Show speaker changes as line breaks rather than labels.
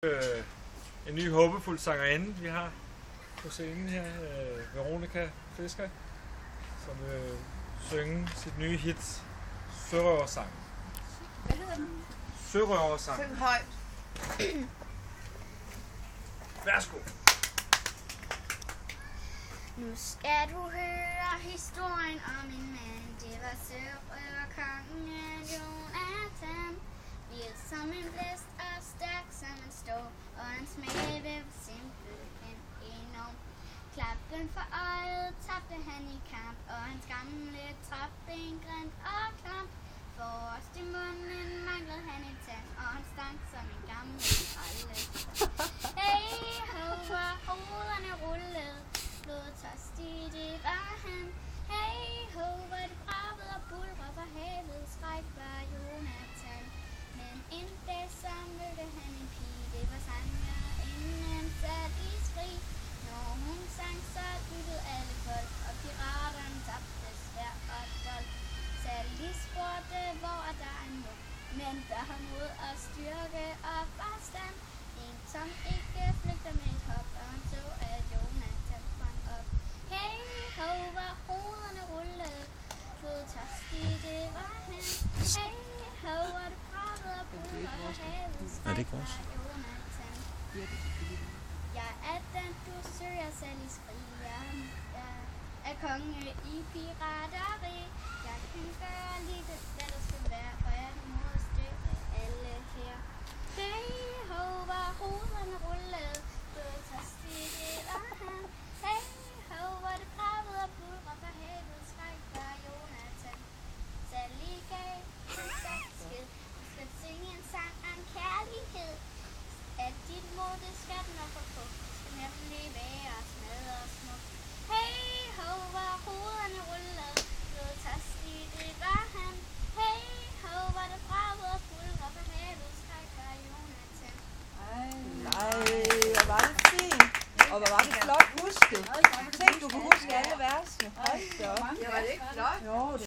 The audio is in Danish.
En ny håbefuld sangerinde, vi har på scenen her, Veronica Fisker, som vil synge sit nye hit, Sørøversang.
Hvad hedder den?
Sørøversang.
Syng højt.
Værsgo.
Nu skal du høre historien om en mand. Det var sørøverkongen Jonathan. Vild som en blæst og stærk som en stå, og hans mave var simpelthen enorm. Klappen for øjet tabte han i kamp, og hans gamle træben grønt og klamp. Forrest i munden manglede han en tand, og han stank som en gammel kralde. Hey ho, hvor hovederne rullede, blodtørstig det var han. Hey ho, hvor det bragede og bulrede for havets skræk var Jonathan. Men en dag så mødte han en pige, det var sangerinden sat i skrig. Når hun sang, så lyttede alle folk, og piraterne tabte svær og dolk. Sally spurgte, hvor er der en mund, men der har mod og styrke og forstand. En som ikke flygter med et hop, og han så, at Jonathan sprang op. Hey ho, hvor hovederne rullede, blodtørstig det var han. Hey ho, hvor det bragede og bulrede og havets skræk var Jonathan. Jeg er den, du søger, Sally skriger. Jeg er konge i pirateri. Jeg kan gøre lige det, hvad der skal være, for jeg er modstykke alle her. Hey ho, hvor hovederne rullede, blodtørstig det var han. Hey ho, hvor det bragede og bulrede for havets skræk var Jonathan. Sally gav en sagt skid. Du skal synge en sang om kærlighed. At dit mod, det skal den nok få på. Skal nemlig være smadret og smuk. Hey ho, hvor hovederne rullede, blodtørstig det var han. Hey ho, hvor det bragede og bulrede for havets skræk var Jonathan.
Nej, hvor var det fint. Og hvor var det flot husket. Tænk, du kunne huske alle versene. Hold da op. Ja, var det ikke flot? Jo,